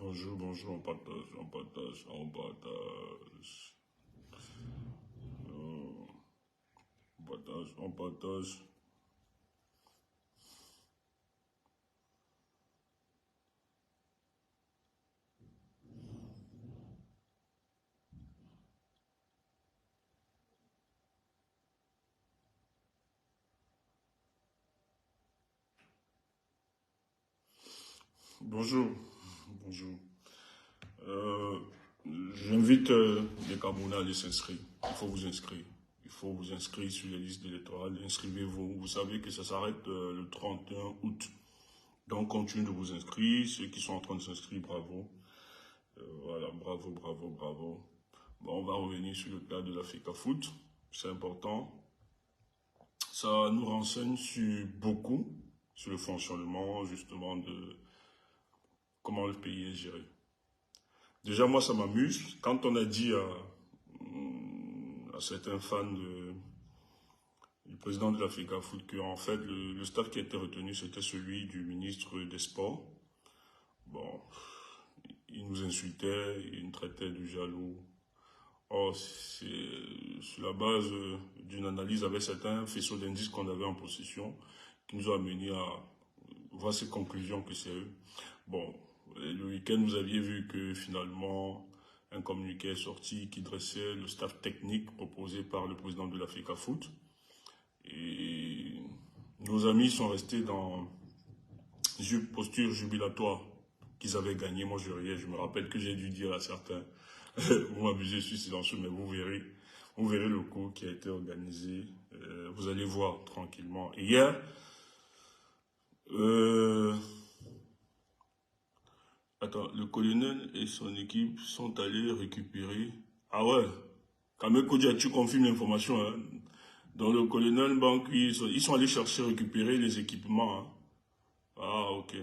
Bonjour, bonjour, on partage, on partage, on partage. On partage, on partage. Bonjour, bonjour. Euh, J'invite les Camerounais à aller s'inscrire. Il faut vous inscrire. Il faut vous inscrire sur les listes électorales. Inscrivez-vous. Vous savez que ça s'arrête le 31 août. Donc, continuez de vous inscrire. Ceux qui sont en train de s'inscrire, bravo. Voilà, bravo, bravo, bravo. Bon, on va revenir sur le cas de l'Africa Foot. C'est important. Ça nous renseigne sur beaucoup, sur le fonctionnement, justement, de comment le pays est géré. Déjà, moi, ça m'amuse. Quand on a dit à certains fans du président de l'Africa Foot que, en fait, le staff qui a été retenu, c'était celui du ministre des Sports. Bon, il nous insultait, il nous traitait de jaloux. Oh, c'est sur la base d'une analyse avec certains faisceaux d'indices qu'on avait en possession qui nous ont amené à voir ces conclusions que c'est eux. Bon, le week-end, vous aviez vu que finalement, un communiqué est sorti qui dressait le staff technique proposé par le président de l'Africa Foot. Et nos amis sont restés dans une posture jubilatoire qu'ils avaient gagné. Moi, je riais. Je me rappelle que j'ai dû dire à certains, vous m'abusez, je suis silencieux, mais vous verrez le coup qui a été organisé. Vous allez voir tranquillement. Et hier, attends, le colonel et son équipe sont allés récupérer. Ah ouais, Kameko Dia, tu confirmes l'information. Hein? Dans le colonel Banque, ils sont allés chercher, récupérer les équipements. Hein? Ah, ok.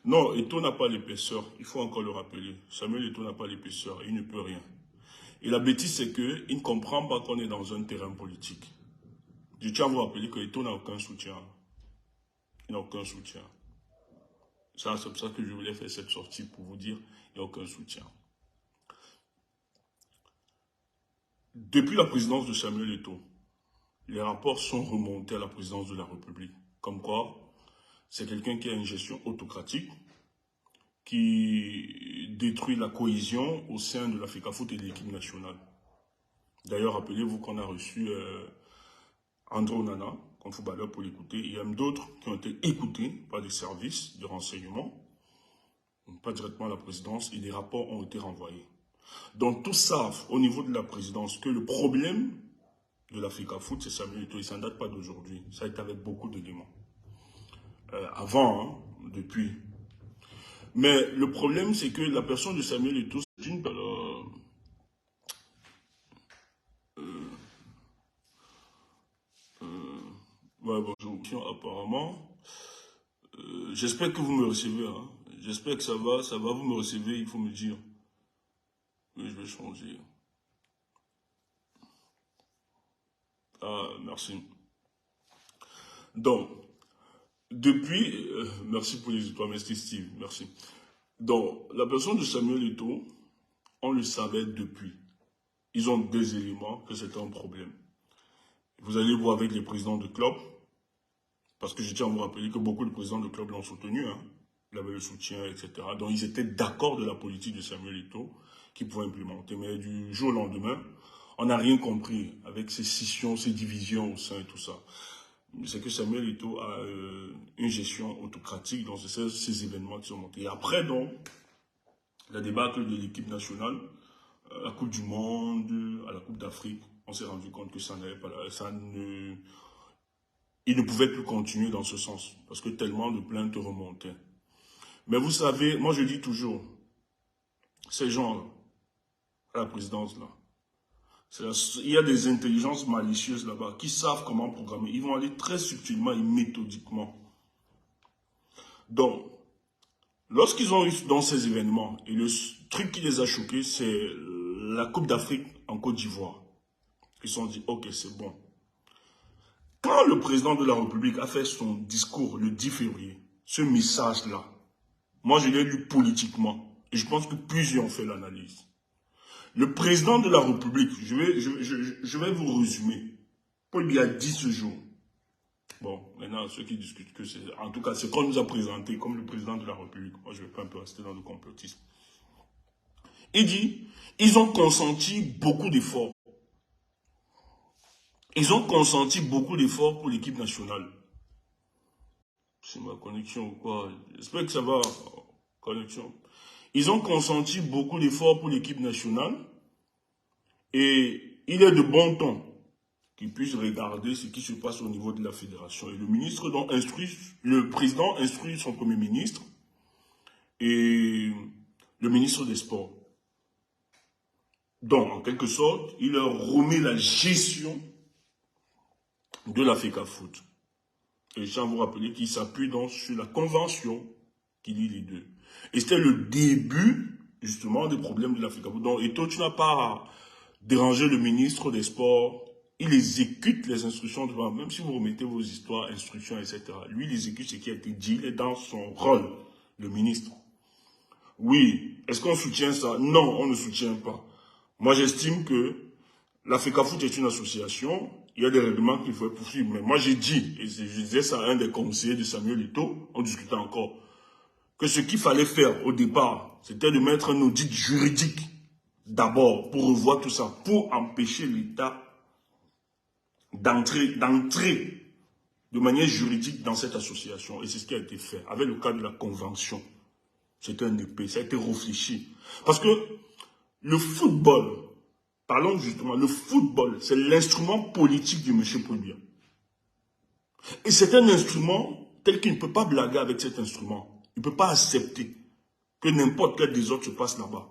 Non, Eto'o n'a pas l'épaisseur. Il faut encore le rappeler. Samuel Eto'o n'a pas l'épaisseur. Il ne peut rien. Et la bêtise, c'est qu'il ne comprend pas qu'on est dans un terrain politique. Je tiens à vous rappeler que Eto'o n'a aucun soutien. Il n'a aucun soutien. Ça, c'est pour ça que je voulais faire cette sortie pour vous dire qu'il n'y a aucun soutien. Depuis la présidence de Samuel Eto'o, les rapports sont remontés à la présidence de la République. Comme quoi, c'est quelqu'un qui a une gestion autocratique, qui détruit la cohésion au sein de l'Africa Foot et de l'équipe nationale. D'ailleurs, rappelez-vous qu'on a reçu André Onana, comme footballeur, pour l'écouter. Il y a même d'autres qui ont été écoutés par des services de renseignement, pas directement à la présidence, et des rapports ont été renvoyés. Donc, tous savent au niveau de la présidence que le problème de l'Africa Foot, c'est Samuel Eto'o. Ça ne date pas d'aujourd'hui. Ça a été avec beaucoup d'éléments. Avant, hein, depuis. Mais le problème, c'est que la personne de Samuel Eto'o, c'est une... ouais, bonjour. Apparemment, j'espère que vous me recevez. Hein. J'espère que ça va, vous me recevez, il faut me dire. Oui, je vais changer. Ah, merci. Donc, depuis, merci pour les étoiles, merci Steve, merci. Donc, la personne de Samuel Eto'o, on le savait depuis. Ils ont deux éléments que c'était un problème. Vous allez voir avec les présidents de club, parce que je tiens à vous rappeler que beaucoup de présidents de club l'ont soutenu, hein. Il avait le soutien, etc. Donc, ils étaient d'accord de la politique de Samuel Eto'o qu'ils pouvaient implémenter. Mais du jour au lendemain, on n'a rien compris avec ces scissions, ces divisions au sein et tout ça. C'est que Samuel Eto'o a une gestion autocratique dans ces événements qui sont montés. Et après, donc, la débâcle de l'équipe nationale, à la Coupe du Monde, à la Coupe d'Afrique, on s'est rendu compte que ça n'avait pas, il ne pouvait plus continuer dans ce sens, parce que tellement de plaintes remontaient. Mais vous savez, moi je dis toujours, ces gens-là, à la présidence, là, il y a des intelligences malicieuses là-bas qui savent comment programmer. Ils vont aller très subtilement et méthodiquement. Donc, lorsqu'ils ont eu dans ces événements, et le truc qui les a choqués, c'est la Coupe d'Afrique en Côte d'Ivoire. Ils se sont dit, ok, c'est bon. Quand le président de la République a fait son discours le 10 février, ce message-là, Moi, je l'ai lu politiquement. Et je pense que plusieurs ont fait l'analyse. Le président de la République, je vais vous résumer. Paul Biya dit ce jour. Bon, maintenant, ceux qui discutent que c'est... En tout cas, c'est qu'on nous a présenté comme le président de la République. Moi, je ne vais pas un peu rester dans le complotisme. Il dit, ils ont consenti beaucoup d'efforts. Ils ont consenti beaucoup d'efforts pour l'équipe nationale. C'est ma connexion ou quoi? J'espère que ça va, connexion. Ils ont consenti beaucoup d'efforts pour l'équipe nationale. Et il est de bon ton qu'ils puissent regarder ce qui se passe au niveau de la fédération. Et le président instruit son premier ministre et le ministre des Sports. Donc, en quelque sorte, il leur remet la gestion de la FECAFOOT. Et je tiens à vous rappeler qu'il s'appuie donc sur la convention qui lie les deux. Et c'était le début, justement, des problèmes de la FECAFOOT. Donc, et toi, tu n'as pas déranger le ministre des Sports. Il exécute les instructions, même si vous remettez vos histoires, instructions, etc. Lui, il exécute ce qui a été dit, il est dans son rôle, le ministre. Oui, est-ce qu'on soutient ça? Non, on ne soutient pas. Moi, j'estime que la FECAFOOT est une association, il y a des règlements qu'il faut poursuivre. Mais moi, j'ai dit, et je disais ça à un des conseillers de Samuel Eto'o, on discutait encore, que ce qu'il fallait faire au départ, c'était de mettre un audit juridique d'abord pour revoir tout ça, pour empêcher l'État d'entrer de manière juridique dans cette association. Et c'est ce qui a été fait avec le cas de la convention. C'était un épée, ça a été réfléchi. Parce que le football, parlons justement, le football, c'est l'instrument politique de M. Paul Biya. Et c'est un instrument tel qu'il ne peut pas blaguer avec cet instrument. Il ne peut pas accepter que n'importe quel désordre se passe là-bas.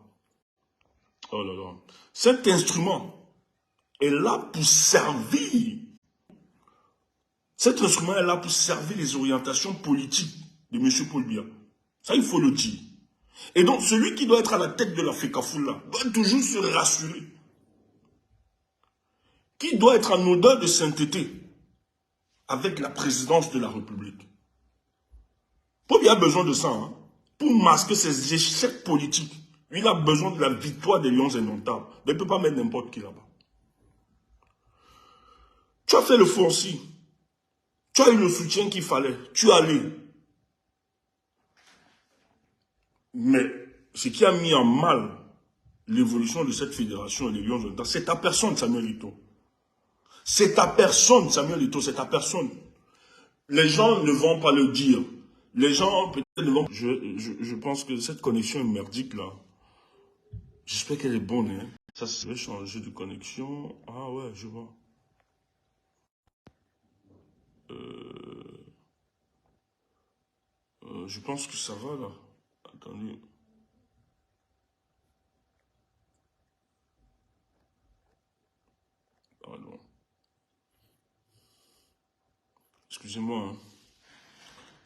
Oh là là. Cet instrument est là pour servir. Cet instrument est là pour servir les orientations politiques de M. Paul Biya. Ça, il faut le dire. Et donc, celui qui doit être à la tête de la FECAFOOT là, doit toujours se rassurer. Qui doit être en odeur de sainteté avec la présidence de la République. Paul Biya a besoin de ça, hein, pour masquer ses échecs politiques. Il a besoin de la victoire des Lions indomptables. Mais il ne peut pas mettre n'importe qui là-bas. Tu as fait le forci. Tu as eu le soutien qu'il fallait. Tu es allé. Mais ce qui a mis en mal l'évolution de cette fédération et des Lions indomptables, c'est ta personne, Samuel Eto'o. C'est ta personne, Samuel Eto'o, c'est ta personne. Les gens ne vont pas le dire. Les gens peut-être ne vont pas... Je pense que cette connexion est merdique là. J'espère qu'elle est bonne. Hein. Ça, je vais changer de connexion. Ah ouais, je vois. Je pense que ça va là. Attendez. Pardon. Excusez-moi. Hein.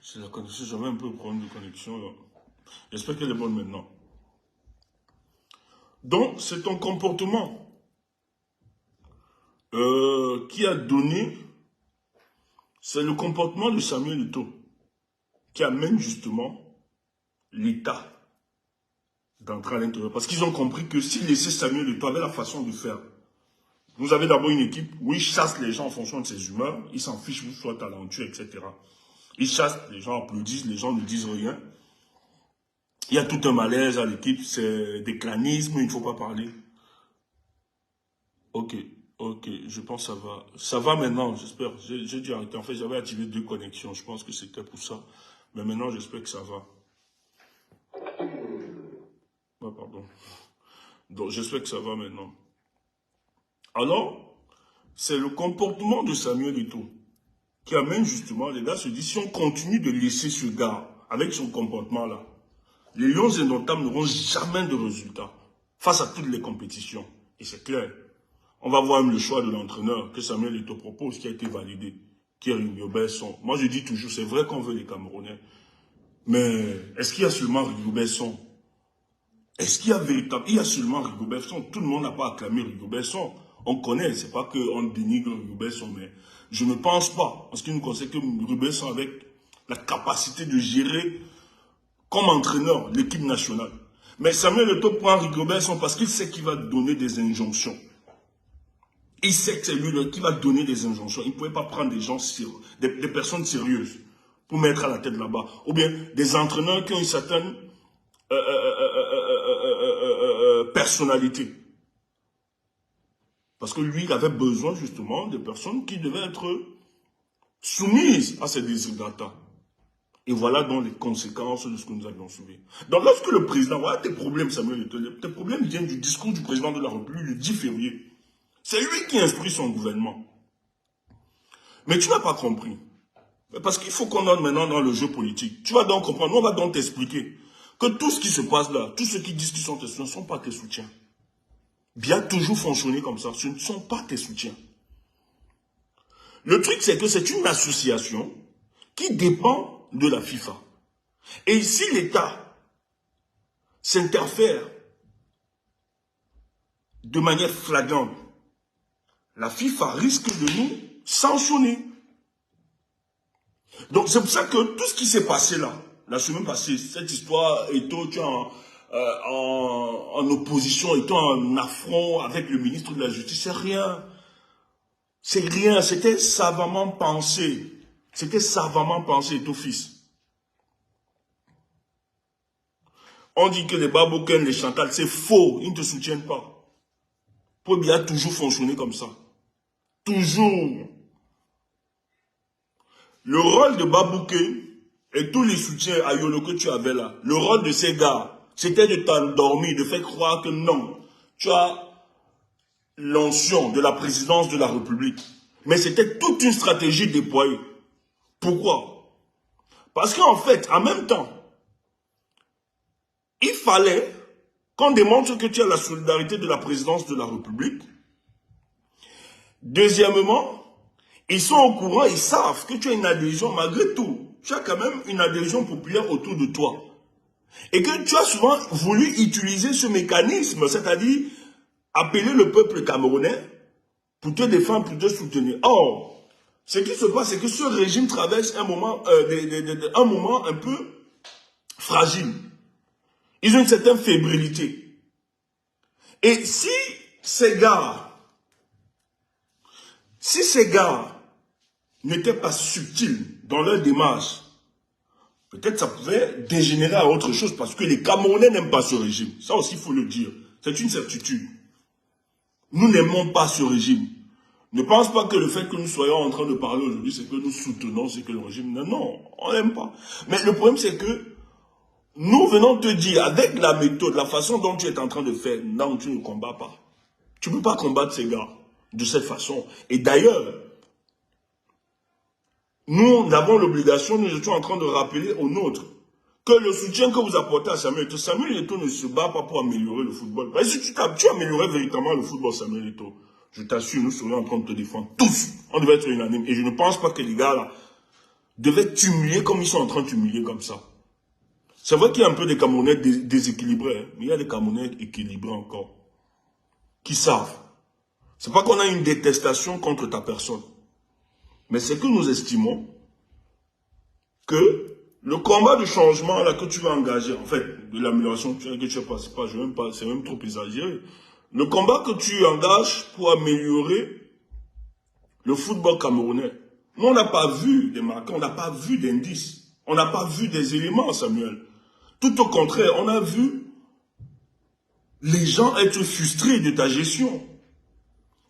C'est la connexion. J'avais un peu de problème de connexion là. J'espère qu'elle est bonne maintenant. Donc, c'est ton comportement qui a donné, c'est le comportement de Samuel Eto'o qui amène justement l'État d'entrer à l'intérieur. Parce qu'ils ont compris que s'ils laissaient Samuel Eto'o avec la façon de faire, vous avez d'abord une équipe où ils chassent les gens en fonction de ses humeurs, ils s'en fichent, vous soyez talentueux, etc. Ils chassent, les gens applaudissent, les gens ne disent rien. Il y a tout un malaise à l'équipe, c'est des clanismes, il ne faut pas parler. Ok, je pense que ça va. Ça va maintenant, j'espère. J'ai dû arrêter. En fait, j'avais activé 2 connexions, je pense que c'était pour ça. Mais maintenant, j'espère que ça va. Ah, pardon. Donc, j'espère que ça va maintenant. Alors, c'est le comportement de Samuel Eto'o qui amène justement, les gars se disent, si on continue de laisser ce gars avec son comportement-là, les Lions indomptables n'auront jamais de résultats face à toutes les compétitions. Et c'est clair. On va voir même le choix de l'entraîneur que Samuel Eto'o propose, qui a été validé, qui est Rigobert Song. Moi, je dis toujours, c'est vrai qu'on veut les Camerounais. Mais est-ce qu'il y a seulement Rigobert Song? Est-ce qu'il y a véritablement... Il y a seulement Rigobert Song. Tout le monde n'a pas acclamé Rigobert Song. On connaît, c'est pas qu'on dénigre Rigobert Song, mais je ne pense pas. Parce qu'il nous conseille que Rigobert Song, avec la capacité de gérer comme entraîneur de l'équipe nationale. Mais Samuel Eto'o prend Rigobert Song parce qu'il sait qu'il va donner des injonctions. Il sait que c'est lui qui va donner des injonctions. Il ne pouvait pas prendre des gens sérieux, des personnes sérieuses pour mettre à la tête là-bas. Ou bien des entraîneurs qui ont une certaine personnalité. Parce que lui, il avait besoin justement de personnes qui devaient être soumises à ses desiderata. Et voilà donc les conséquences de ce que nous avions soulevé. Donc lorsque le président, voilà tes problèmes, Samuel Eto'o, tes problèmes viennent du discours du président de la République le 10 février. C'est lui qui instruit son gouvernement. Mais tu n'as pas compris. Parce qu'il faut qu'on entre maintenant dans le jeu politique. Tu vas donc comprendre, on va donc t'expliquer que tout ce qui se passe là, tous ceux qui disent qu'ils sont tes soutiens, ne sont pas tes soutiens. Bien toujours fonctionner comme ça, ce ne sont pas tes soutiens. Le truc, c'est que c'est une association qui dépend de la FIFA. Et si l'État s'interfère de manière flagrante, la FIFA risque de nous sanctionner. Donc c'est pour ça que tout ce qui s'est passé là, la semaine passée, cette histoire, Eto'o, tu es en opposition, Eto'o en affront avec le ministre de la Justice, c'est rien. C'est rien, c'était savamment pensé. C'était savamment pensé, Eto'o fils. On dit que les Babouken, les Chantal, c'est faux, ils ne te soutiennent pas. Pour bien toujours fonctionner comme ça. Toujours. Le rôle de Babouké et tous les soutiens à Yolo que tu avais là, le rôle de ces gars, c'était de t'endormir, de faire croire que non, tu as l'onction de la présidence de la République. Mais c'était toute une stratégie déployée. Pourquoi? Parce qu'en fait, en même temps, il fallait qu'on démontre que tu as la solidarité de la présidence de la République. Deuxièmement, ils sont au courant, ils savent que tu as une adhésion, malgré tout. Tu as quand même une adhésion populaire autour de toi. Et que tu as souvent voulu utiliser ce mécanisme, c'est-à-dire appeler le peuple camerounais pour te défendre, pour te soutenir. Or, ce qui se passe, c'est que ce régime traverse un moment un peu fragile. Ils ont une certaine fébrilité. Et si ces gars n'étaient pas subtils dans leur démarche, peut-être ça pouvait dégénérer à autre chose parce que les Camerounais n'aiment pas ce régime. Ça aussi, il faut le dire. C'est une certitude. Nous n'aimons pas ce régime. Ne pense pas que le fait que nous soyons en train de parler aujourd'hui, c'est que nous soutenons ce que le régime... Non, non, on n'aime pas. Mais le problème, c'est que nous venons te dire, avec la méthode, la façon dont tu es en train de faire, non, tu ne combats pas. Tu ne peux pas combattre ces gars de cette façon. Et d'ailleurs, nous avons l'obligation, nous étions en train de rappeler aux nôtres que le soutien que vous apportez à Samuel Eto'o ne se bat pas pour améliorer le football. Mais si tu améliorais véritablement le football, Samuel Eto'o, je t'assure, nous serions en train de te défendre tous. On devait être unanime. Et je ne pense pas que les gars là devaient t'humilier comme ils sont en train de t'humilier comme ça. C'est vrai qu'il y a un peu des Camerounais déséquilibrés, hein, mais il y a des Camerounais équilibrés encore, qui savent. C'est pas qu'on a une détestation contre ta personne, mais c'est que nous estimons que le combat de changement là que tu vas engager, en fait, de l'amélioration que tu vas passer, c'est même trop exagéré. Le combat que tu engages pour améliorer le football camerounais, nous on n'a pas vu des marqueurs, on n'a pas vu d'indices, on n'a pas vu des éléments, Samuel. Tout au contraire, on a vu les gens être frustrés de ta gestion.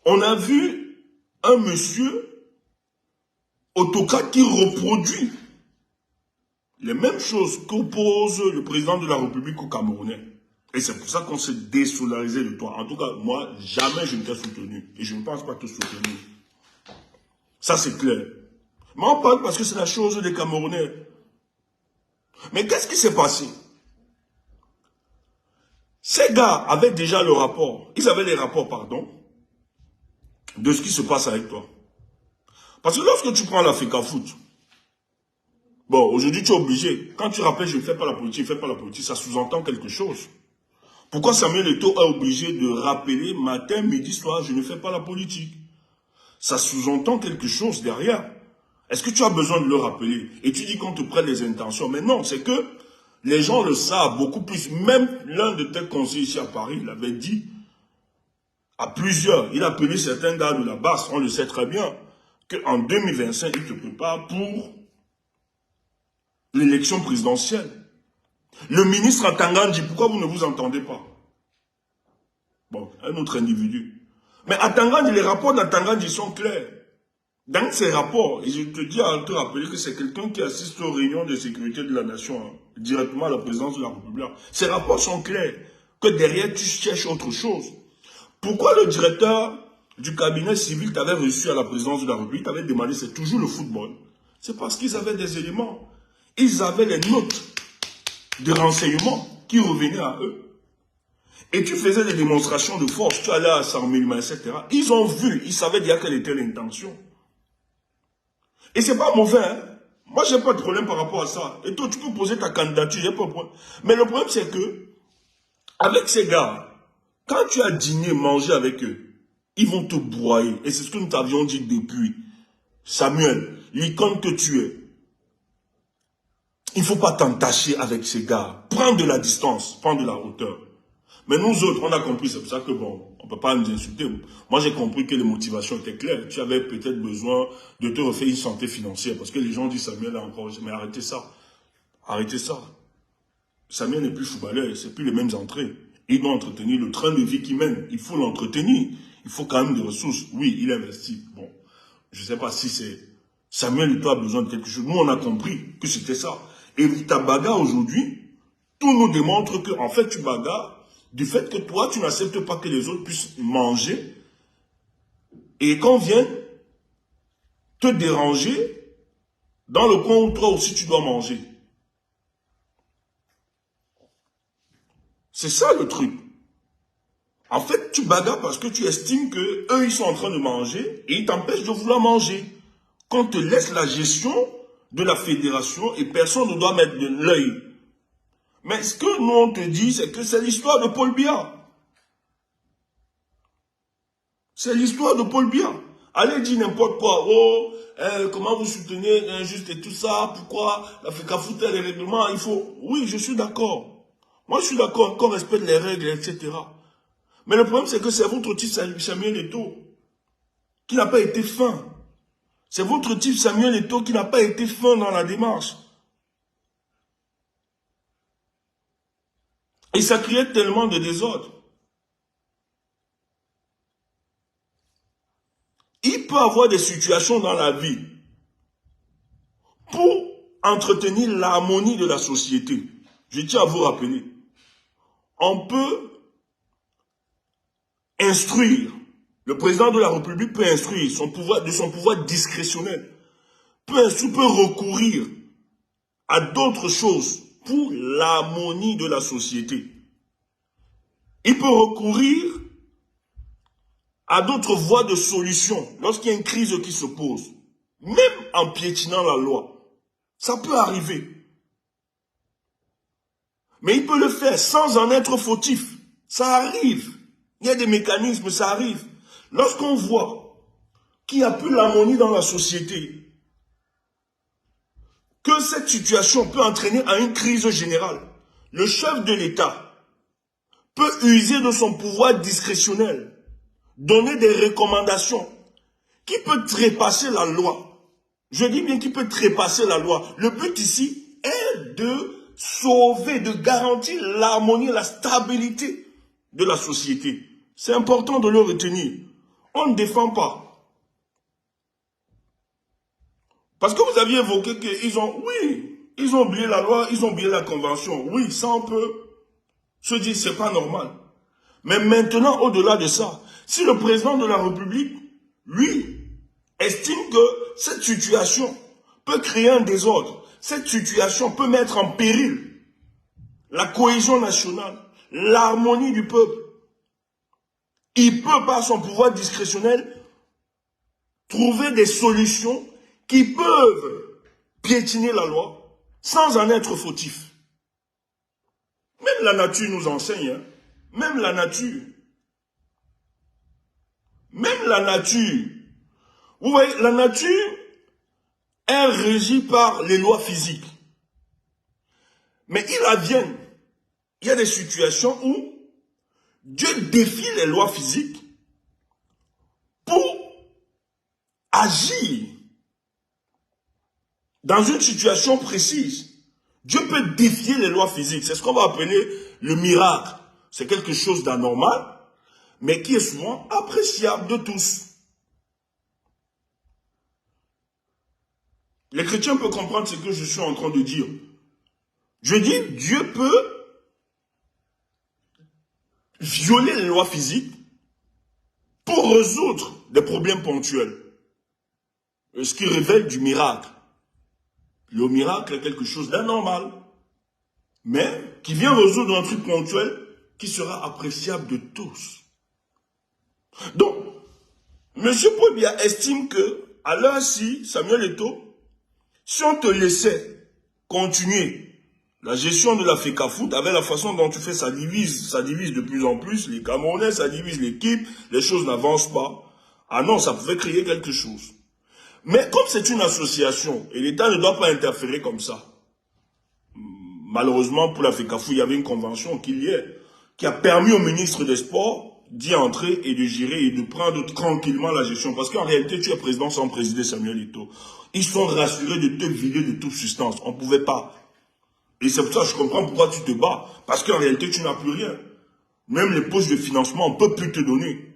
On a vu un monsieur autocrate qui reproduit les mêmes choses qu'oppose le président de la République aux Camerounais. Et c'est pour ça qu'on s'est désolidarisé de toi. En tout cas, moi, jamais je ne t'ai soutenu. Et je ne pense pas te soutenir. Ça, c'est clair. Mais on parle parce que c'est la chose des Camerounais. Mais qu'est-ce qui s'est passé? Ces gars avaient déjà le rapport. Ils avaient les rapports, pardon, de ce qui se passe avec toi. Parce que lorsque tu prends l'Africa Foot, bon, aujourd'hui tu es obligé. Quand tu rappelles, je ne fais pas la politique, ça sous-entend quelque chose. Pourquoi Samuel Eto'o est obligé de rappeler matin, midi, soir, je ne fais pas la politique? Ça sous-entend quelque chose derrière. Est-ce que tu as besoin de le rappeler? Et tu dis qu'on te prête les intentions. Mais non, c'est que Les gens le savent beaucoup plus. Même l'un de tes conseillers ici à Paris, il avait dit à plusieurs, il a appelé certains gars de la base, on le sait très bien, qu'en 2025, il se prépare pour l'élection présidentielle. Le ministre Atangane dit, pourquoi vous ne vous entendez pas? Bon, un autre individu. Mais Atangane, les rapports d'Atangane sont clairs. Dans ces rapports, et je te dis à te rappeler que c'est quelqu'un qui assiste aux réunions de sécurité de la nation, hein, directement à la présidence de la République. Ces rapports sont clairs, que derrière tu cherches autre chose. Pourquoi le directeur du cabinet civil t'avait reçu à la présidence de la République, t'avait demandé, c'est toujours le football? C'est parce qu'ils avaient des éléments. Ils avaient les notes de renseignements qui revenaient à eux. Et tu faisais des démonstrations de force, tu allais à 100 000, etc. Ils ont vu, ils savaient déjà quelle était l'intention. Et c'est pas mauvais, hein. Moi, j'ai pas de problème par rapport à ça. Et toi, tu peux poser ta candidature, j'ai pas de problème. Mais le problème, c'est que, avec ces gars, quand tu as dîné, mangé avec eux, ils vont te broyer. Et c'est ce que nous t'avions dit depuis. Samuel, l'icône que tu es, il ne faut pas t'entacher avec ces gars. Prends de la distance, prends de la hauteur. Mais nous autres, on a compris, c'est pour ça que bon, on ne peut pas nous insulter. Moi, j'ai compris que les motivations étaient claires. Tu avais peut-être besoin de te refaire une santé financière. Parce que les gens disent, Samuel a encore... Mais arrêtez ça. Arrêtez ça. Samuel n'est plus footballeur, c'est plus les mêmes entrées. Il doit entretenir le train de vie qu'il mène. Il faut l'entretenir. Il faut quand même des ressources. Oui, il investit. Bon, je ne sais pas si c'est... Samuel, toi, a besoin de quelque chose. Nous, on a compris que c'était ça. Et ta bagarre aujourd'hui, tout nous démontre que, en fait, tu bagarres du fait que toi, tu n'acceptes pas que les autres puissent manger. Et qu'on vienne te déranger dans le coin où toi aussi tu dois manger. C'est ça le truc. En fait, tu bagarres parce que tu estimes que eux ils sont en train de manger et ils t'empêchent de vouloir manger. Qu'on te laisse la gestion de la fédération et personne ne doit mettre de l'œil. Mais ce que nous on te dit, c'est que c'est l'histoire de Paul Biya. C'est l'histoire de Paul Biya. Allez dire n'importe quoi. Oh, comment vous soutenez l'injuste et tout ça? Pourquoi la FECAFOOT et les règlements? Il faut... Oui, je suis d'accord. Moi, je suis d'accord qu'on respecte les règles, etc. Mais le problème, c'est que c'est votre type Samuel Eto'o qui n'a pas été fin. C'est votre type Samuel Eto'o qui n'a pas été fin dans la démarche. Et ça créait tellement de désordre. Il peut y avoir des situations dans la vie pour entretenir l'harmonie de la société. Je tiens à vous rappeler. On peut instruire, le président de la République peut instruire de son pouvoir discrétionnel, peut recourir à d'autres choses pour l'harmonie de la société. Il peut recourir à d'autres voies de solution lorsqu'il y a une crise qui se pose, même en piétinant la loi. Ça peut arriver. Mais il peut le faire sans en être fautif. Ça arrive. Il y a des mécanismes, ça arrive. Lorsqu'on voit qu'il n'y a plus l'harmonie dans la société, que cette situation peut entraîner à une crise générale, le chef de l'État peut user de son pouvoir discrétionnel, donner des recommandations qui peut trépasser la loi. Je dis bien qu'il peut trépasser la loi. Le but ici est de sauver, de garantir l'harmonie et la stabilité de la société. C'est important de le retenir. On ne défend pas. Parce que vous aviez évoqué qu'ils ont, oui, ils ont oublié la loi, ils ont oublié la convention. Oui, ça on peut se dire, c'est pas normal. Mais maintenant, au-delà de ça, si le président de la République, lui, estime que cette situation peut créer un désordre, cette situation peut mettre en péril la cohésion nationale, l'harmonie du peuple, il peut, par son pouvoir discrétionnel, trouver des solutions qui peuvent piétiner la loi sans en être fautif. Même la nature nous enseigne, hein? Même la nature. Même la nature. Vous voyez, la nature est régie par les lois physiques. Mais il advient, il y a des situations où Dieu défie les lois physiques pour agir dans une situation précise. Dieu peut défier les lois physiques. C'est ce qu'on va appeler le miracle. C'est quelque chose d'anormal, mais qui est souvent appréciable de tous. Les chrétiens peuvent comprendre ce que je suis en train de dire. Je dis, Dieu peut violer les lois physiques pour résoudre des problèmes ponctuels. Ce qui révèle du miracle. Le miracle est quelque chose d'anormal, mais qui vient résoudre un truc ponctuel qui sera appréciable de tous. Donc, M. Paul Biya estime que, à l'heure-ci, Samuel Eto'o, si on te laissait continuer la gestion de la FECAFOOT avec la façon dont tu fais, ça divise de plus en plus, les Camerounais, ça divise l'équipe, les choses n'avancent pas. Ah non, ça pouvait créer quelque chose. Mais comme c'est une association, et l'État ne doit pas interférer comme ça, malheureusement pour la FECAFOOT, il y avait une convention qui a permis au ministre des Sports d'y entrer et de gérer et de prendre tranquillement la gestion. Parce qu'en réalité, tu es président sans présider Samuel Eto'o. Ils sont rassurés de te vider de toute substance. On ne pouvait pas. Et c'est pour ça que je comprends pourquoi tu te bats. Parce qu'en réalité, tu n'as plus rien. Même les poches de financement, on ne peut plus te donner.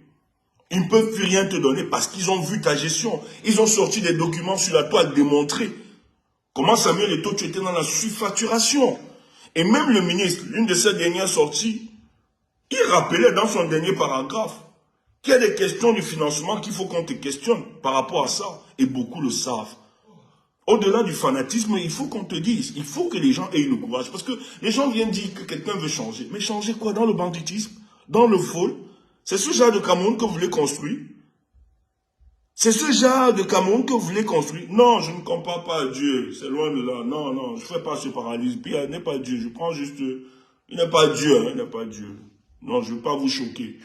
Ils ne peuvent plus rien te donner parce qu'ils ont vu ta gestion. Ils ont sorti des documents sur la toile démontrer comment Samuel Eto'o, tu étais dans la surfacturation. Et même le ministre, l'une de ses dernières sorties, il rappelait dans son dernier paragraphe qu'il y a des questions du financement qu'il faut qu'on te questionne par rapport à ça. Et beaucoup le savent. Au-delà du fanatisme, il faut qu'on te dise, il faut que les gens aient le courage. Parce que les gens viennent dire que quelqu'un veut changer. Mais changer quoi? Dans le banditisme? Dans le vol? C'est ce genre de Cameroun que vous voulez construire? C'est ce genre de Cameroun que vous voulez construire? Non, je ne compare pas à Dieu. C'est loin de là. Non, non, je ne fais pas ce paralysme. Puis il n'est pas Dieu. Je prends juste... Il n'est pas Dieu, hein, il n'est pas Dieu. Non, je ne veux pas vous choquer.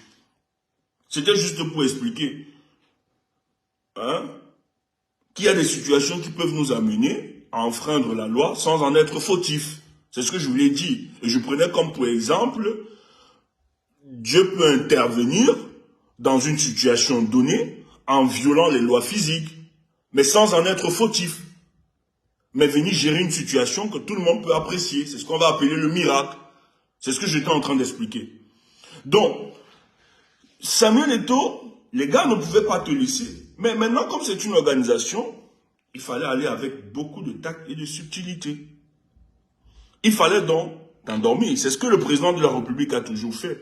C'était juste pour expliquer. Hein? Qu'il y a des situations qui peuvent nous amener à enfreindre la loi sans en être fautif. C'est ce que je voulais dire. Et je prenais comme pour exemple, Dieu peut intervenir dans une situation donnée en violant les lois physiques, mais sans en être fautif. Mais venir gérer une situation que tout le monde peut apprécier. C'est ce qu'on va appeler le miracle. C'est ce que j'étais en train d'expliquer. Donc, Samuel Eto'o, les gars ne pouvaient pas te laisser. Mais maintenant, comme c'est une organisation, il fallait aller avec beaucoup de tact et de subtilité. Il fallait donc t'endormir. C'est ce que le président de la République a toujours fait.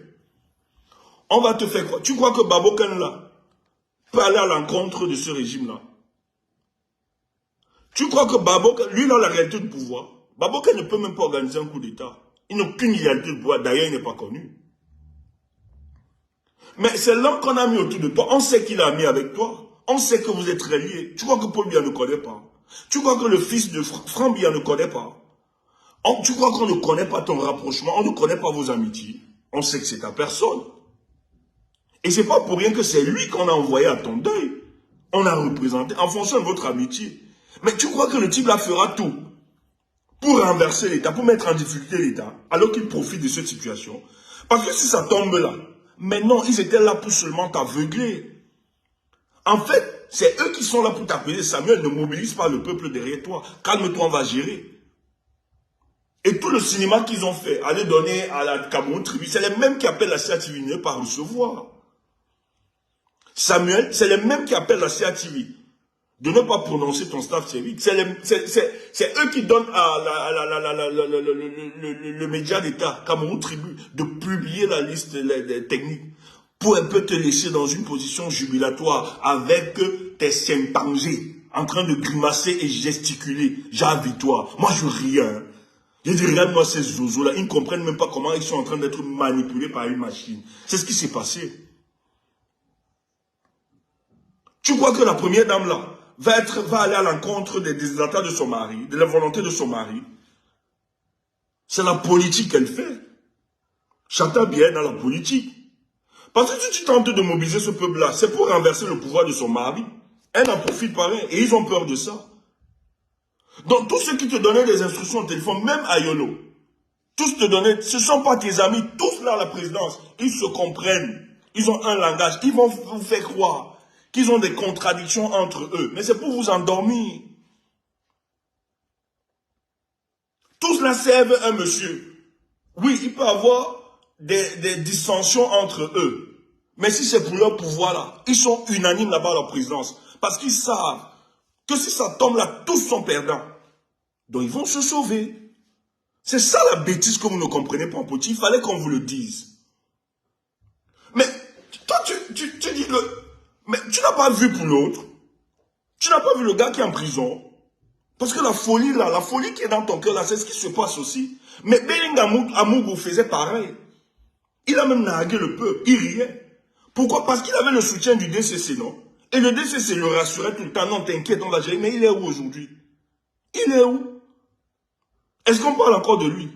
On va te faire quoi? Tu crois que Baboken, là, peut aller à l'encontre de ce régime-là? Tu crois que Baboken, lui, il a la réalité de pouvoir? Baboken ne peut même pas organiser un coup d'État. Il n'a aucune réalité de pouvoir. D'ailleurs, il n'est pas connu. Mais c'est l'homme qu'on a mis autour de toi. On sait qu'il a mis avec toi. On sait que vous êtes reliés. Tu crois que Paul Biya ne connaît pas? Tu crois que le fils de Franck Biya ne connaît pas? Tu crois qu'on ne connaît pas ton rapprochement? On ne connaît pas vos amitiés? On sait que c'est ta personne. Et c'est pas pour rien que c'est lui qu'on a envoyé à ton deuil. On a représenté en fonction de votre amitié. Mais tu crois que le type là fera tout pour renverser l'État, pour mettre en difficulté l'État, alors qu'il profite de cette situation? Parce que si ça tombe là, mais non, ils étaient là pour seulement t'aveugler. En fait, c'est eux qui sont là pour t'appeler. Samuel, ne mobilise pas le peuple derrière toi. Calme-toi, on va gérer. Et tout le cinéma qu'ils ont fait, aller donner à la Cameroun Tribu, c'est les mêmes qui appellent la CATV, ne pas recevoir. Samuel, c'est les mêmes qui appellent la CATV de ne pas prononcer ton staff civique. C'est eux qui donnent à le média d'État, Cameroun Tribu, de publier la liste des techniques pour un peu te laisser dans une position jubilatoire avec tes chimpanzés en train de grimacer et gesticuler. J'invite-toi. Moi, je ris. Hein. Je dis, regarde-moi ces zozos-là. Ils ne comprennent même pas comment ils sont en train d'être manipulés par une machine. C'est ce qui s'est passé. Tu crois que la première dame-là va aller à l'encontre des désirata de son mari, de la volonté de son mari? C'est la politique qu'elle fait. Chata bien dans la politique. Parce que si tu tentes de mobiliser ce peuple-là, c'est pour renverser le pouvoir de son mari. Elle n'en profite pas rien. Et ils ont peur de ça. Donc, tous ceux qui te donnaient des instructions au téléphone, même à Yolo, Tous te donner, ce ne sont pas tes amis, tous là à la présidence, ils se comprennent. Ils ont un langage, ils vont vous faire croire qu'ils ont des contradictions entre eux. Mais c'est pour vous endormir. Tous là servent un monsieur. Oui, il peut y avoir des dissensions entre eux. Mais si c'est pour leur pouvoir là, ils sont unanimes là-bas à la présidence. Parce qu'ils savent que si ça tombe là, tous sont perdants. Donc ils vont se sauver. C'est ça la bêtise que vous ne comprenez pas, petit. Il fallait qu'on vous le dise. Mais toi, tu dis que... Mais tu n'as pas vu pour l'autre. Tu n'as pas vu le gars qui est en prison. Parce que la folie là, la folie qui est dans ton cœur là, c'est ce qui se passe aussi. Mais Béling Amougou faisait pareil. Il a même nargué le peuple. Il riait. Pourquoi? Parce qu'il avait le soutien du DCC, non? Et le DCC le rassurait tout le temps. Non, t'inquiète, on va gérer. Mais il est où aujourd'hui? Il est où? Est-ce qu'on parle encore de lui?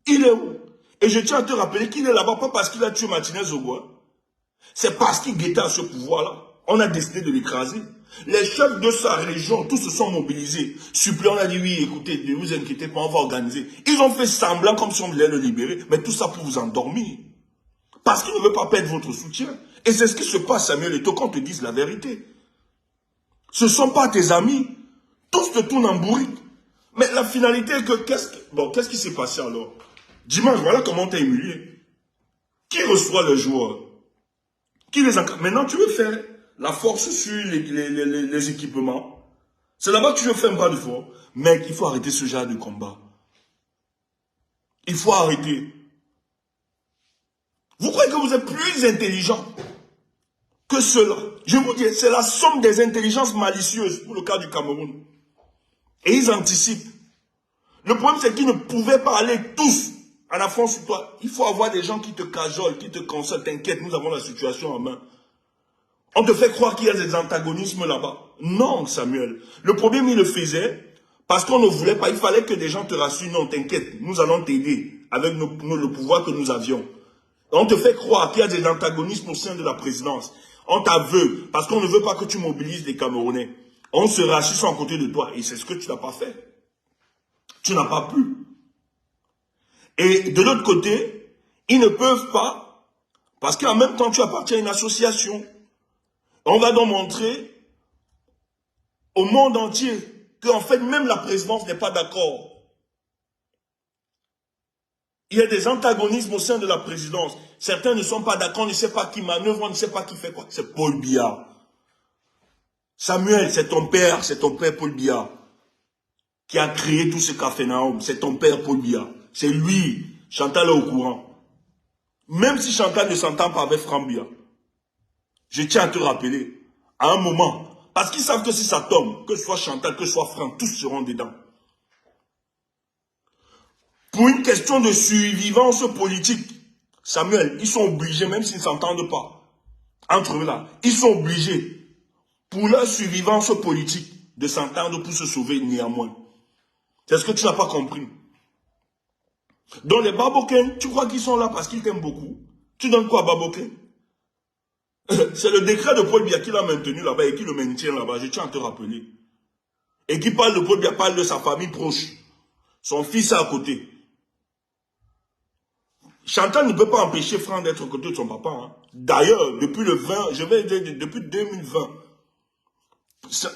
Il est où? Et je tiens à te rappeler qu'il est là-bas, pas parce qu'il a tué Martinez Ogoua. C'est parce qu'il guettait à ce pouvoir-là. On a décidé de l'écraser. Les chefs de sa région, tous se sont mobilisés. Suppléant, on a dit, oui, écoutez, ne vous inquiétez pas, on va organiser. Ils ont fait semblant comme si on voulait le libérer. Mais tout ça pour vous endormir. Parce qu'ils ne veulent pas perdre votre soutien. Et c'est ce qui se passe, Samuel Eto'o, qu'on te dise la vérité. Ce ne sont pas tes amis. Tous te tournent en bourrique. Mais la finalité est que, qu'est-ce qui s'est passé alors? Dimanche, voilà comment t'es humilié. Qui reçoit les joueurs? Qui les encadre? Maintenant, tu veux faire la force sur les équipements. C'est là-bas que tu veux faire un pas de fort. Mec, il faut arrêter ce genre de combat. Il faut arrêter. Vous croyez que vous êtes plus intelligent que cela? Je vous dis, c'est la somme des intelligences malicieuses pour le cas du Cameroun. Et ils anticipent. Le problème, c'est qu'ils ne pouvaient pas aller tous en affront sur toi. Il faut avoir des gens qui te cajolent, qui te conseillent. T'inquiète, nous avons la situation en main. On te fait croire qu'il y a des antagonismes là-bas. Non, Samuel. Le problème, il le faisait parce qu'on ne voulait pas. Il fallait que des gens te rassurent. Non, t'inquiète, nous allons t'aider avec le pouvoir que nous avions. On te fait croire qu'il y a des antagonismes au sein de la présidence. On t'aveugle parce qu'on ne veut pas que tu mobilises les Camerounais. On se rassure à côté de toi. Et c'est ce que tu n'as pas fait. Tu n'as pas pu. Et de l'autre côté, ils ne peuvent pas parce qu'en même temps, tu appartiens à une association. On va donc montrer au monde entier qu'en fait, même la présidence n'est pas d'accord. Il y a des antagonismes au sein de la présidence. Certains ne sont pas d'accord, on ne sait pas qui manœuvre, on ne sait pas qui fait quoi. C'est Paul Biya. Samuel, c'est ton père Paul Biya, qui a créé tout ce Capharnaüm. C'est ton père Paul Biya. C'est lui. Chantal est au courant. Même si Chantal ne s'entend pas avec Franck Biya. Je tiens à te rappeler, à un moment, parce qu'ils savent que si ça tombe, que ce soit Chantal, que ce soit Franck, tous seront dedans. Pour une question de survivance politique, Samuel, ils sont obligés, même s'ils ne s'entendent pas, entre eux là, ils sont obligés, pour leur survivance politique, de s'entendre pour se sauver néanmoins. C'est ce que tu n'as pas compris. Donc les Baboken, tu crois qu'ils sont là parce qu'ils t'aiment beaucoup? Tu donnes quoi à Baboken? C'est le décret de Paul Biya qui l'a maintenu là-bas et qui le maintient là-bas, je tiens à te rappeler. Et qui parle de Paul Biya, parle de sa famille proche. Son fils est à côté. Chantal ne peut pas empêcher Franck d'être à côté de son papa. Hein. D'ailleurs, depuis le 20, je vais dire depuis 2020,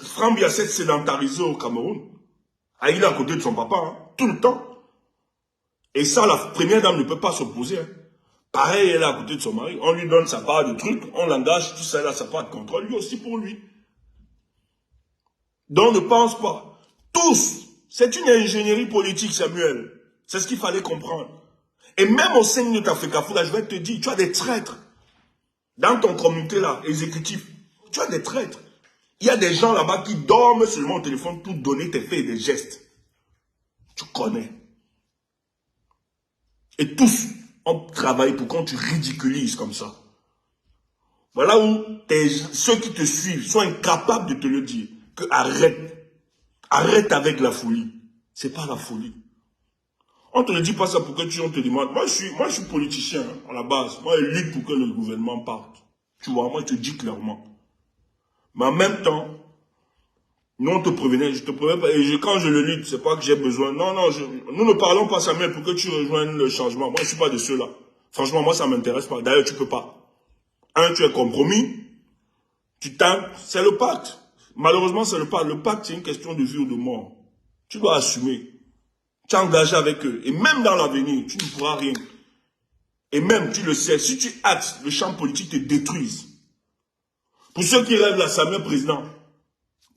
Franck Biya s'est sédentarisé au Cameroun. Ah, il est à côté de son papa, hein, tout le temps. Et ça, la première dame ne peut pas s'opposer. Hein. Pareil, elle est à côté de son mari. On lui donne sa part de trucs, on l'engage, tout ça, elle a sa part de contrôle, lui aussi pour lui. Donc ne pense pas. Tous, c'est une ingénierie politique, Samuel. C'est ce qu'il fallait comprendre. Et même au sein de Africa Food, je vais te dire, tu as des traîtres. Dans ton communauté là, exécutif, tu as des traîtres. Il y a des gens là-bas qui dorment seulement au téléphone pour donner tes faits et des gestes. Tu connais. Et tous ont travaillé pour qu'on te ridiculise comme ça. Voilà où ceux qui te suivent sont incapables de te le dire. Que arrête. Arrête avec la folie. C'est pas la folie. On ne te le dit pas ça pour que on te demande. Moi, je suis politicien hein, à la base. Moi, je lutte pour que le gouvernement parte. Tu vois, moi, je te dis clairement. Mais en même temps, Non, on te prévenait, je te prévenais pas. Et quand je le lis, c'est pas que j'ai besoin. Non, non, nous ne parlons pas, Samuel, pour que tu rejoignes le changement. Moi, je suis pas de ceux-là. Franchement, moi, ça m'intéresse pas. D'ailleurs, tu peux pas. Un, tu es compromis. Tu tapes. C'est le pacte. Malheureusement, c'est le pacte. Le pacte, c'est une question de vie ou de mort. Tu dois assumer. Tu es engagé avec eux. Et même dans l'avenir, tu ne pourras rien. Et même, tu le sais, si tu hâtes, le champ politique te détruise. Pour ceux qui rêvent la Samuel président,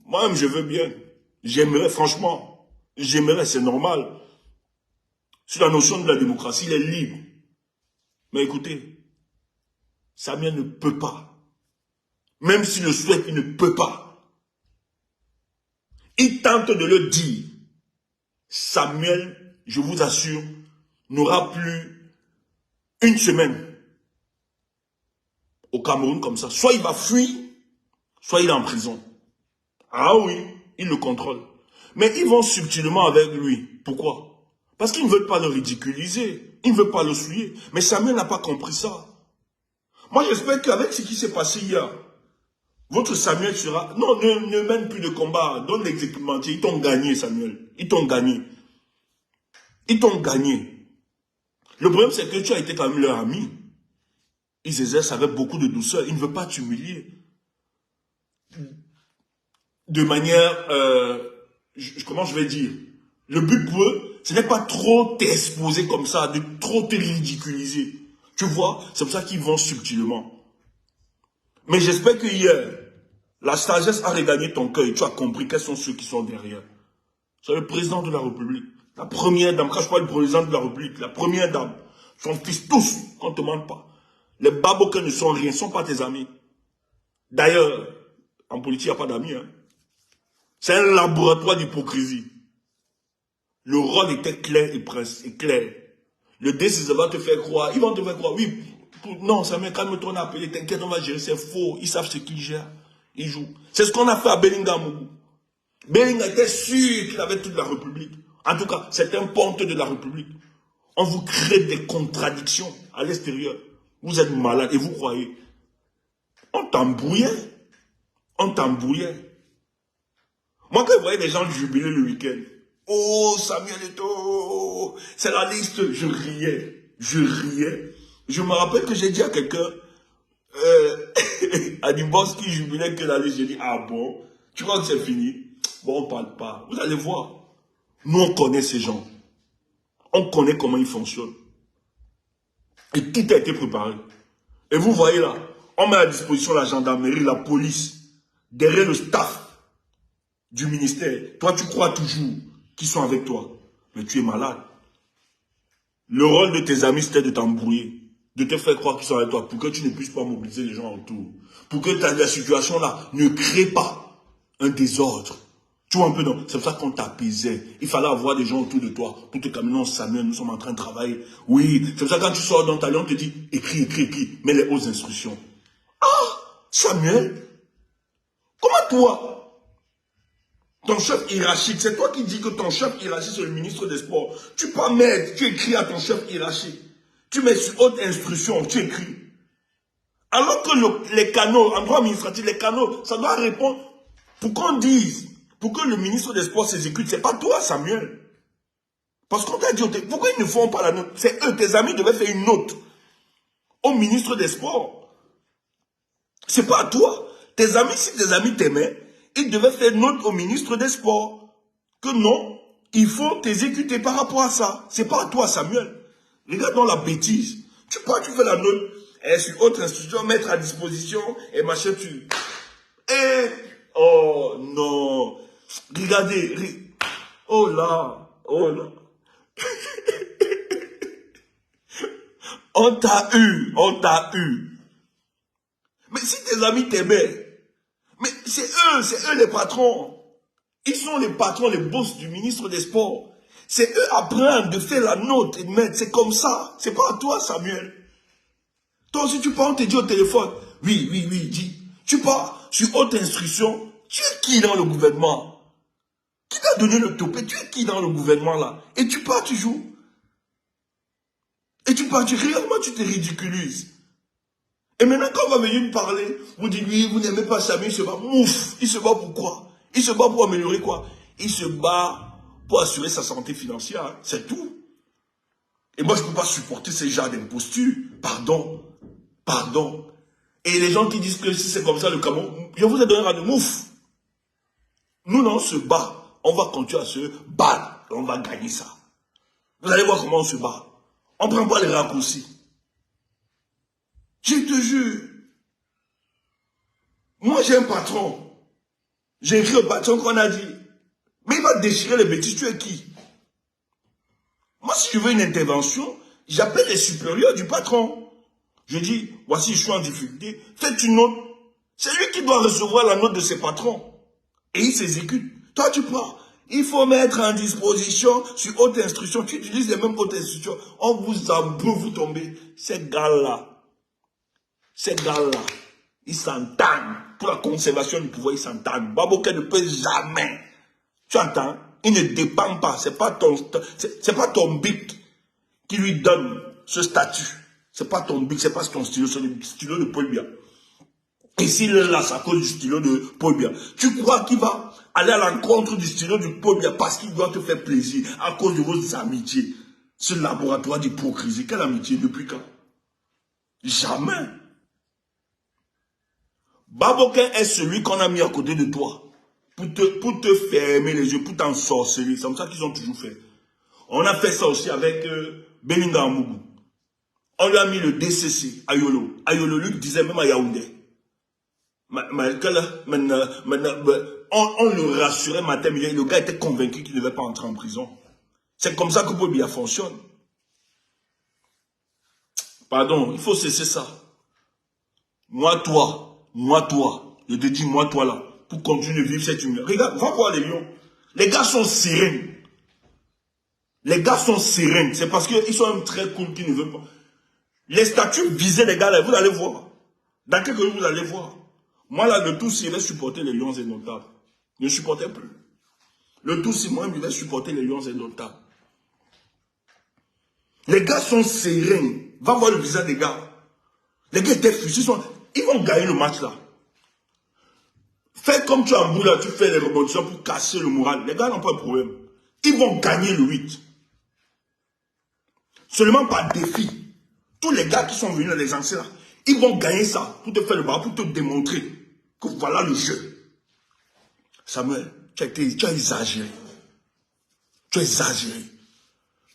moi-même, je veux bien. J'aimerais, franchement, j'aimerais, c'est normal. Sur la notion de la démocratie, il est libre. Mais écoutez, Samuel ne peut pas. Même s'il le souhaite, il ne peut pas. Il tente de le dire. Samuel, je vous assure, n'aura plus une semaine au Cameroun comme ça. Soit il va fuir, soit il est en prison. Ah oui, il le contrôle. Mais ils vont subtilement avec lui. Pourquoi? Parce qu'ils ne veulent pas le ridiculiser. Ils ne veulent pas le souiller. Mais Samuel n'a pas compris ça. Moi, j'espère qu'avec ce qui s'est passé hier, votre Samuel sera... Non, ne mène plus de combat. Donne l'exécutier. Ils t'ont gagné, Samuel. Ils t'ont gagné. Ils t'ont gagné. Le problème, c'est que tu as été quand même leur ami. Ils exercent avec beaucoup de douceur. Ils ne veulent pas t'humilier. De manière... comment je vais dire? Le but pour eux, ce n'est pas trop t'exposer comme ça, de trop te ridiculiser. Tu vois? C'est pour ça qu'ils vont subtilement. Mais j'espère que hier, la sagesse a regagné ton cœur et tu as compris quels sont ceux qui sont derrière. C'est le président de la République. La première dame, quand je parle du président de la République, la première dame, son fils, tous, qu'on ne te demande pas. Les babokins ne sont rien, ne sont pas tes amis. D'ailleurs, en politique, il n'y a pas d'amis. Hein. C'est un laboratoire d'hypocrisie. Le rôle était clair et clair. Le déciseur va te faire croire, ils vont te faire croire, oui, non, ça met calme-toi, on a appelé, t'inquiète, on va gérer, c'est faux. Ils savent ce qu'ils gèrent, ils jouent. C'est ce qu'on a fait à Bellingham. Bellingham était sûr qu'il avait toute la République. En tout cas, c'est un ponte de la République. On vous crée des contradictions à l'extérieur. Vous êtes malade et vous croyez. On t'embrouillait. On t'embrouillait. Moi, quand je voyais des gens jubiler le week-end, oh, Samuel Eto'o, c'est la liste, je riais. Je riais. Je me rappelle que j'ai dit à quelqu'un, à du boss qui jubilait que la liste, j'ai dit, ah bon, tu crois que c'est fini? Bon, on ne parle pas. Vous allez voir. Nous, on connaît ces gens. On connaît comment ils fonctionnent. Et tout a été préparé. Et vous voyez là, on met à disposition la gendarmerie, la police, derrière le staff du ministère. Toi, tu crois toujours qu'ils sont avec toi. Mais tu es malade. Le rôle de tes amis, c'était de t'embrouiller. De te faire croire qu'ils sont avec toi pour que tu ne puisses pas mobiliser les gens autour. Pour que la situation là ne crée pas un désordre. Tu vois un peu, non? C'est pour ça qu'on t'apaisait. Il fallait avoir des gens autour de toi pour te calmer. Non, Samuel, nous sommes en train de travailler. Oui, c'est pour ça que quand tu sors dans ta langue, on te dit écris, écris, écris. Mets les hautes instructions. Ah, Samuel, comment toi, ton chef hiérarchique, c'est toi qui dis que ton chef hiérarchique c'est le ministre des Sports. Tu peux pas mettre, tu écris à ton chef hiérarchique. Tu mets sur haute instruction, tu écris. Alors que les canaux, en droit administratif, les canaux, ça doit répondre pour qu'on dise. Pour que le ministre des Sports s'exécute, c'est pas toi, Samuel. Parce qu'on t'a dit, pourquoi ils ne font pas la note? C'est eux, tes amis devaient faire une note au ministre des Sports. C'est pas à toi. Tes amis, si tes amis t'aimaient, ils devaient faire une note au ministre des Sports. Que non, il faut t'exécuter par rapport à ça. C'est pas à toi, Samuel. Regarde dans la bêtise. Tu fais la note, et sur autre institution, mettre à disposition, et machin, tu... Et... Oh non. Regardez, oh là, oh là. On t'a eu, on t'a eu. Mais si tes amis t'aimaient, mais c'est eux les patrons. Ils sont les patrons, les boss du ministre des Sports. C'est eux à prendre, de faire la note et de mettre. C'est comme ça. C'est pas à toi, Samuel. Toi aussi, tu pars, on te dit au téléphone. Oui, oui, oui, dis. Tu pars sur haute instruction. Tu es qui dans le gouvernement? Qui t'a donné le topé? Tu es qui dans le gouvernement là? Et tu pars, tu joues. Et tu pars, réellement tu te ridiculises. Et maintenant quand on va venir me parler, vous dites oui, vous n'aimez pas Samuel, il se bat. Ouf, il se bat pourquoi? Il se bat pour améliorer quoi? Il se bat pour assurer sa santé financière, hein. C'est tout. Et moi, je ne peux pas supporter ces genres d'imposture. Pardon. Pardon. Et les gens qui disent que si c'est comme ça, le Cameroun, je vous ai donné un rendez-vous. Nous, on se bat. On va continuer à se battre. On va gagner ça. Vous allez voir comment on se bat. On ne prend pas les raccourcis. Je te jure. Moi, j'ai un patron. J'ai écrit au patron qu'on a dit. Mais il va déchirer les bêtises. Tu es qui? Moi, si je veux une intervention, j'appelle les supérieurs du patron. Je dis, voici, je suis en difficulté. Faites une note. C'est lui qui doit recevoir la note de ses patrons. Et il s'exécute. Toi, tu prends. Il faut mettre en disposition sur haute instruction. Tu utilises les mêmes hautes instructions. On vous embrouille, vous tombez. Ces gars-là, ils s'entendent. Pour la conservation du pouvoir, ils s'entendent. Baboké ne peut jamais. Tu entends? Il ne dépend pas. C'est pas ton bic qui lui donne ce statut. C'est pas ton bic, c'est pas ton stylo, c'est le stylo de Paul Biya. Et s'il est là, c'est à cause du stylo de Paul Biya. Tu crois qu'il va aller à l'encontre du stylo de Paul Biya parce qu'il doit te faire plaisir à cause de vos amitiés? Ce laboratoire d'hypocrisie, quelle amitié? Depuis quand? Jamais. Baboké est celui qu'on a mis à côté de toi pour te fermer les yeux, pour t'ensorceler. C'est comme ça qu'ils ont toujours fait. On a fait ça aussi avec Belinda Amougou. On lui a mis le DCC, Ayolo. Ayolo lui disait même à Yaoundé. On le rassurait matin, mais le gars était convaincu qu'il ne devait pas entrer en prison. C'est comme ça que Paul Biya fonctionne. Pardon, il faut cesser ça. Moi, toi, je te dis, moi, toi là, pour continuer de vivre cette humeur. Regarde, va voir les lions. Les gars sont sereins. Les gars sont sereins. C'est parce qu'ils sont même très cool qu'ils ne veulent pas. Les statuts visaient les gars là, vous allez voir. Dans quelques jours, vous allez voir. Moi là, le tout, c'est je vais supporter les lions indomptables. Je ne supportais plus. Le tout, c'est moi, je vais supporter les lions indomptables. Les gars sont sereins. Va voir le visage des gars. Les gars étaient fusés. Ils vont gagner le match là. Fais comme tu as en bout là, tu fais les rebondissements pour casser le moral. Les gars n'ont pas de problème. Ils vont gagner le 8. Seulement par défi. Tous les gars qui sont venus, les anciens là, ils vont gagner ça pour te faire le bras, pour te démontrer que voilà le jeu. Samuel, tu as exagéré. Tu as exagéré.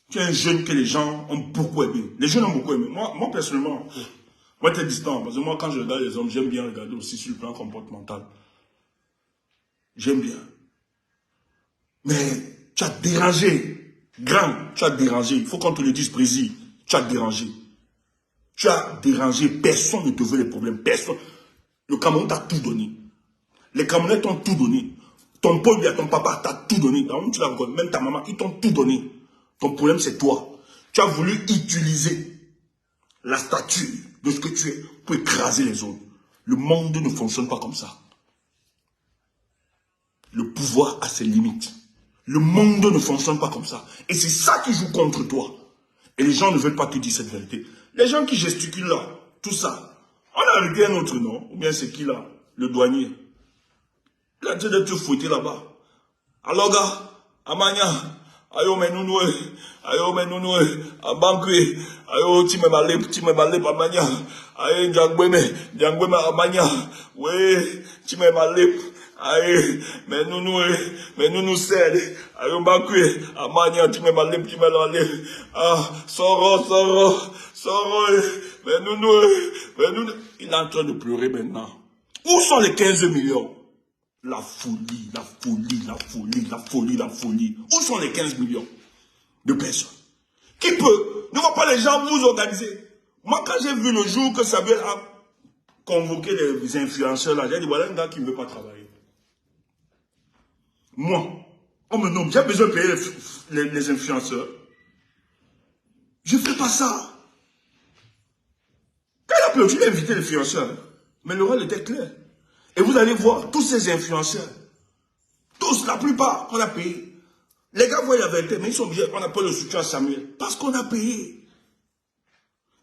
Tu es un jeune que les gens ont beaucoup aimé. Les jeunes ont beaucoup aimé. Moi personnellement, moi, tu es distant. Parce que moi, quand je regarde les hommes, j'aime bien regarder aussi sur le plan comportemental. J'aime bien. Mais tu as dérangé. Grand, tu as dérangé. Il faut qu'on te le dise, Brésil. Tu as dérangé. Tu as dérangé. Personne ne te veut les problèmes. Personne. Le Cameroun t'a tout donné. Les Camerounais t'ont tout donné. Ton Paul Biya, ton papa t'a tout donné. Tu l'as reconnu. Même ta maman, ils t'ont tout donné. Ton problème, c'est toi. Tu as voulu utiliser la stature de ce que tu es pour écraser les autres. Le monde ne fonctionne pas comme ça. Le pouvoir a ses limites. Le monde ne fonctionne pas comme ça. Et c'est ça qui joue contre toi. Et les gens ne veulent pas te dire cette vérité. Les gens qui gesticulent là, tout ça, on a arrêté un autre nom. Ou bien c'est qui là? Le douanier. Il a dit de te fouetter là-bas. Alors gars, Amania, ayo menounou, abankwe, ayo time balep, Amania, ayo Djangweme, Amania, ouais, time balep, ayo menounou sed, ayo bankwe, Amania, time balep, ah, Soro, menounou, il est en train de pleurer maintenant. Où sont les 15 millions? La folie. Où sont les 15 millions de personnes? Qui peut? Ne voit pas les gens vous organiser. Moi, quand j'ai vu le jour que Samuel a convoqué les influenceurs, là, j'ai dit, voilà un gars qui ne veut pas travailler. Moi, on me nomme, j'ai besoin de payer les influenceurs. Je ne fais pas ça. Quand il a pu, tu l'as invité les influenceurs. Mais le rôle était clair. Et vous allez voir, tous ces influenceurs, tous, la plupart, on a payé. Les gars voient la vérité, mais ils sont obligés, on n'a pas le soutien à Samuel. Parce qu'on a payé.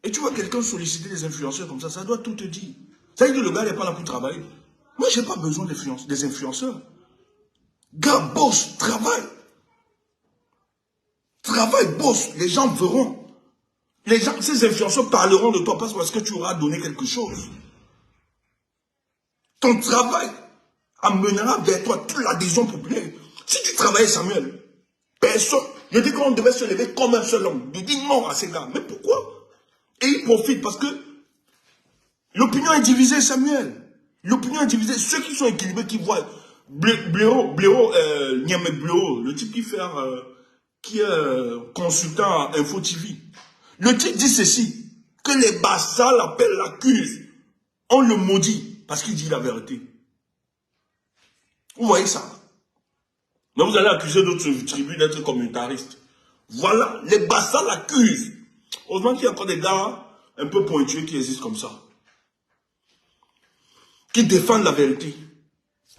Et tu vois quelqu'un solliciter des influenceurs comme ça doit tout te dire. Ça veut dire que le gars n'est pas là pour travailler. Moi, je n'ai pas besoin des influenceurs. Gars, bosse, travaille. Travaille, bosse, les gens verront. Les gens, ces influenceurs parleront de toi parce que tu auras donné quelque chose. Ton travail amènera vers toi toute l'adhésion populaire. Si tu travaillais, Samuel, personne, je dis qu'on devait se lever comme un seul homme. Je dis non à ces gars. Mais pourquoi? Et ils profitent parce que l'opinion est divisée, Samuel. L'opinion est divisée. Ceux qui sont équilibrés, qui voient Blaireau, Niamey Blaireau, le type qui est consultant à Info TV. Le type dit ceci, que les Bassa l'appellent, l'accusent. On le maudit parce qu'il dit la vérité. Vous voyez ça? Mais vous allez accuser d'autres tribus d'être communautaristes. Voilà, les Bassa l'accusent. Heureusement qu'il y a encore des gars un peu pointus qui existent comme ça. Qui défendent la vérité.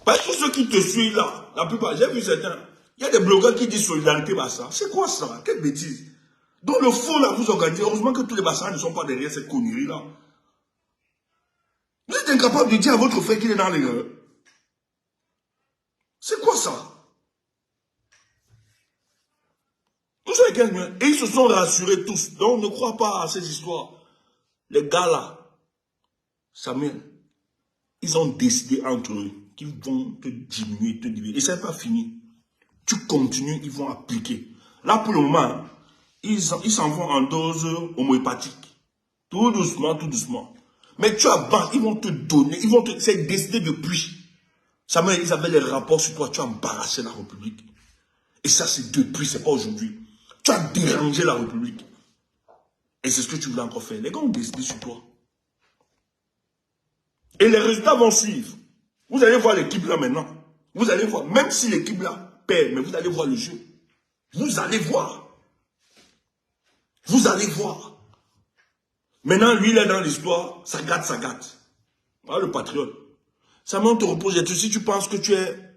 Parce que ceux qui te suivent là, la plupart, j'ai vu certains, il y a des blogueurs qui disent solidarité Bassa. C'est quoi ça? Quelle bêtise. Donc le faux là, vous organisez. Heureusement que tous les Bassans ne sont pas derrière cette connerie là. Vous êtes incapable de dire à votre frère qu'il est dans les gars. C'est quoi ça? Vous savez quel mieux? Et ils se sont rassurés tous. Donc ne crois pas à ces histoires. Les gars là, Samuel, ils ont décidé entre eux qu'ils vont te diminuer, te diviser. Et ça n'est pas fini. Tu continues, ils vont appliquer. Là pour le moment, ils s'en vont en dose homéopathique. Tout doucement, tout doucement. Mais tu avances, ils vont te donner, ils vont te... C'est décidé depuis. Samuel, ils avaient les rapports sur toi, tu as embarrassé la République. Et ça, c'est depuis, c'est pas aujourd'hui. Tu as dérangé la République. Et c'est ce que tu voulais encore faire. Les gars ont décidé sur toi. Et les résultats vont suivre. Vous allez voir l'équipe là maintenant. Vous allez voir, même si l'équipe là perd, mais vous allez voir le jeu. Vous allez voir. Vous allez voir. Maintenant, lui, il est dans l'histoire, ça gâte, ça gâte. Voilà le patriote. Ça monte au repos. Si tu penses que tu es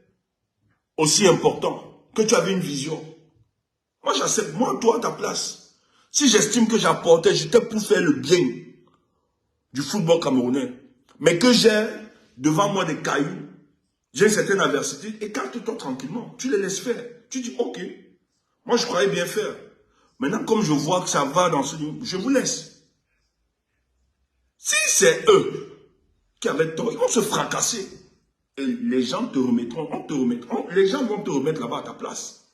aussi important, que tu avais une vision, moi j'accepte, moi, toi, à ta place. Si j'estime que j'apportais, j'étais pour faire le bien du football camerounais, mais que j'ai devant moi des cailloux, j'ai une certaine adversité, écarte-toi tranquillement, tu les laisses faire. Tu dis, ok, moi je croyais bien faire. Maintenant, comme je vois que ça va dans ce niveau, je vous laisse. Si c'est eux qui avaient tort, ils vont se fracasser. Et les gens te remettront, les gens vont te remettre là-bas à ta place.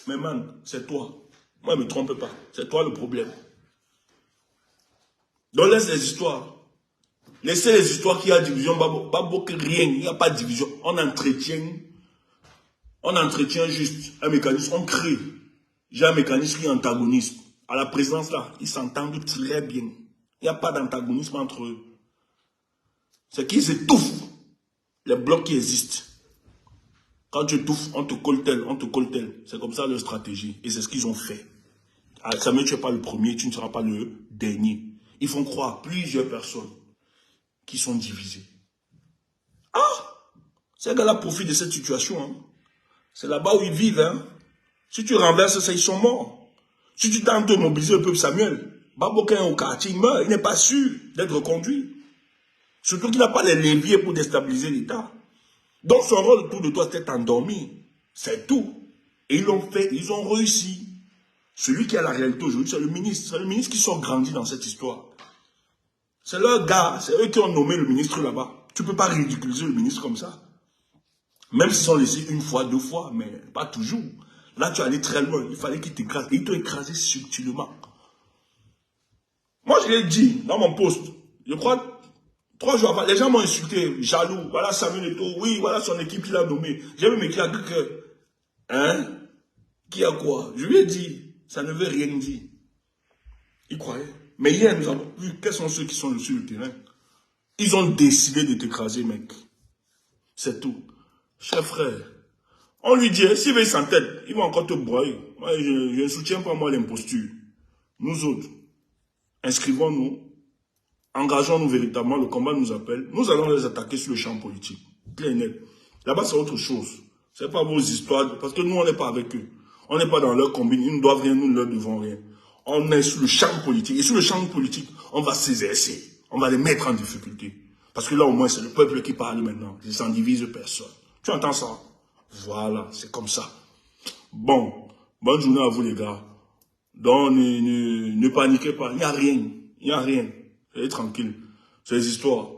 Mais man, c'est toi. Moi, ne me trompe pas. C'est toi le problème. Donc laisse les histoires. Laissez les histoires qu'il y a division. Babo, rien. Il n'y a pas de division. On entretient juste un mécanisme. On crée. J'ai un mécanisme qui est antagoniste. À la présidence là, ils s'entendent très bien. Il n'y a pas d'antagonisme entre eux. C'est qu'ils étouffent les blocs qui existent. Quand tu étouffes, on te colle tel, on te colle tel. C'est comme ça leur stratégie. Et c'est ce qu'ils ont fait. Samuel, tu n'es pas le premier, tu ne seras pas le dernier. Ils font croire plusieurs personnes qui sont divisées. Ah! Ces gars-là profitent de cette situation. Hein. C'est là-bas où ils vivent. Hein. Si tu renverses ça, ils sont morts. Si tu tentes de mobiliser le peuple Samuel, Babokin au quartier, il meurt, il n'est pas sûr d'être reconduit. Surtout qu'il n'a pas les leviers pour déstabiliser l'État. Donc son rôle autour de toi, c'est endormi. C'est tout. Et ils l'ont fait, ils ont réussi. Celui qui a la réalité aujourd'hui, c'est le ministre. C'est le ministre qui sont grandis dans cette histoire. C'est leur gars, c'est eux qui ont nommé le ministre là-bas. Tu ne peux pas ridiculiser le ministre comme ça. Même s'ils sont laissés une fois, deux fois, mais pas toujours. Là, tu es allé très loin. Il fallait qu'ils t'écrasent. Et ils t'ont écrasé subtilement. Moi, je l'ai dit dans mon post. Je crois, 3 jours avant, les gens m'ont insulté, jaloux. Voilà Samuel Eto'o. Oui, voilà son équipe qu'il a nommé. J'ai même écrit à quelqu'un. Hein? Qui a quoi? Je lui ai dit, ça ne veut rien dire. Il croyait. Mais hier, nous avons vu quels sont ceux qui sont sur le terrain. Ils ont décidé de t'écraser, mec. C'est tout. Cher frère, on lui dit, s'il veut s'entête, il va encore te broyer. Moi, je ne soutiens pas, moi, l'imposture. Nous autres, inscrivons-nous, engageons-nous véritablement, le combat nous appelle. Nous allons les attaquer sur le champ politique. Plein net. Là-bas, c'est autre chose. Ce n'est pas vos histoires, parce que nous, on n'est pas avec eux. On n'est pas dans leur combine, ils ne doivent rien, nous ne leur devons rien. On est sur le champ politique. Et sur le champ politique, on va s'exercer. On va les mettre en difficulté. Parce que là, au moins, c'est le peuple qui parle maintenant. Ils s'en divisent personne. Tu entends ça? Voilà, c'est comme ça. Bon, bonne journée à vous les gars. Donc, ne paniquez pas, il n'y a rien. Il n'y a rien. Soyez tranquille. C'est les histoires.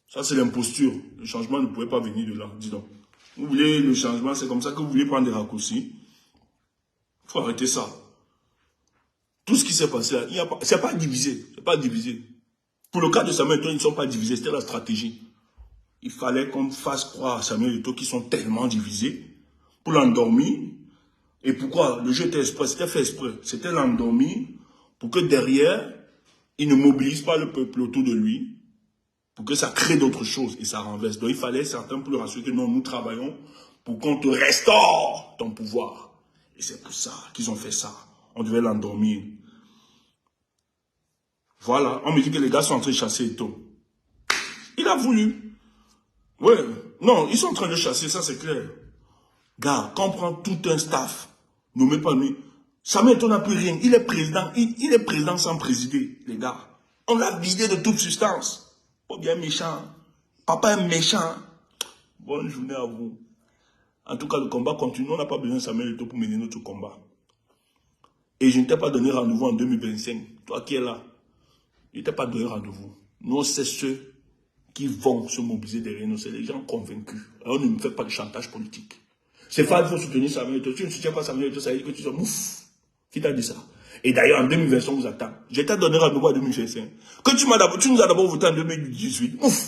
Ça, c'est l'imposture. Le changement ne pouvait pas venir de là, dis donc. Vous voulez le changement, c'est comme ça que vous voulez prendre des raccourcis. Il faut arrêter ça. Tout ce qui s'est passé là, c'est pas divisé. C'est pas divisé. Pour le cas de Samuel Eto'o, ils ne sont pas divisés. C'était la stratégie. Il fallait qu'on fasse croire à Samuel Eto'o qu'ils sont tellement divisés pour l'endormir. Et pourquoi? Le jeu était exprès, c'était fait exprès. C'était l'endormir pour que derrière, il ne mobilise pas le peuple autour de lui, pour que ça crée d'autres choses et ça renverse. Donc il fallait certains pour le rassurer que non, nous travaillons pour qu'on te restaure ton pouvoir. Et c'est pour ça qu'ils ont fait ça. On devait l'endormir. Voilà, on me dit que les gars sont en train de chasser Eto'o. Il a voulu. Ouais, non, ils sont en train de chasser, ça c'est clair. Gars, quand on prend tout un staff, nommé par lui, Samuel Eto'o n'a plus rien. Il est président, il est président sans présider, les gars. On l'a vidé de toute substance. Pas bien méchant. Papa est méchant. Bonne journée à vous. En tout cas, le combat continue. On n'a pas besoin de Samuel Eto'o pour mener notre combat. Et je ne t'ai pas donné rendez-vous en 2025. Toi qui es là, je ne t'ai pas donné rendez-vous. Nous, c'est ceux qui vont se mobiliser derrière nous. C'est les gens convaincus. Alors, ne me faites pas de chantage politique. C'est pas il faut soutenir Samuel Eto'o. Tu ne soutiens pas Samuel Eto'o, ça veut dire que tu sois mouf. Qui t'a dit ça? Et d'ailleurs, en 2025, on vous attend. Je t'ai donné rendez-vous en 2025. Que tu nous as d'abord voté en 2018. Ouf!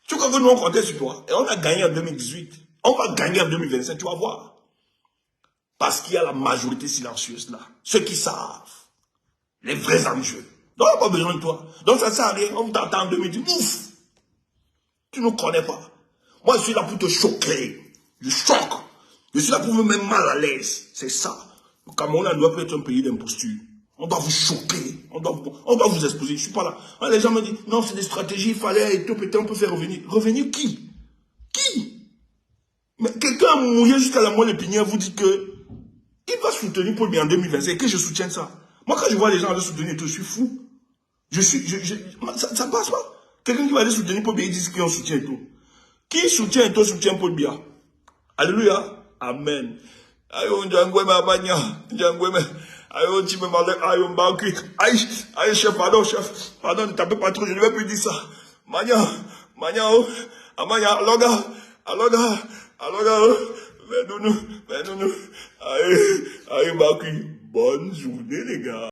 Tu crois que nous on comptait sur toi? Et on a gagné en 2018. On va gagner en 2025, tu vas voir. Parce qu'il y a la majorité silencieuse là. Ceux qui savent. Les vrais enjeux. Donc on n'a pas besoin de toi. Donc ça ne sert à rien. On t'attend en 2018. Ouf! Tu ne nous connais pas. Moi, je suis là pour te choquer. Je choque. Je suis là pour me mettre mal à l'aise. C'est ça. Le Cameroun ne doit pas être un pays d'imposture. On doit vous choquer. On doit vous exposer. Je ne suis pas là. Les gens me disent, non, c'est des stratégies, il fallait, et tout, peut-être on peut faire revenir. Revenir qui? Qui? Mais quelqu'un a mouillé jusqu'à la moelle épinière, vous dit que il va soutenir Paul Biya en 2025 et que je soutienne ça. Moi, quand je vois les gens aller soutenir tout, je suis fou. Ça passe pas. Quelqu'un qui va aller soutenir Paul Biya, il dit qu'on soutient tout. Qui soutient tout, soutient Paul Biya? Alléluia. Amen. Ayo njangwe mabanya, njangwe ayo chime malek ayo mbaki. Aïe chef, pardon, ne tapez pas trop, je ne vais plus dire ça. Manya, oh, amanya, aloga, venons, aïe mbaki. Bonne journée les gars.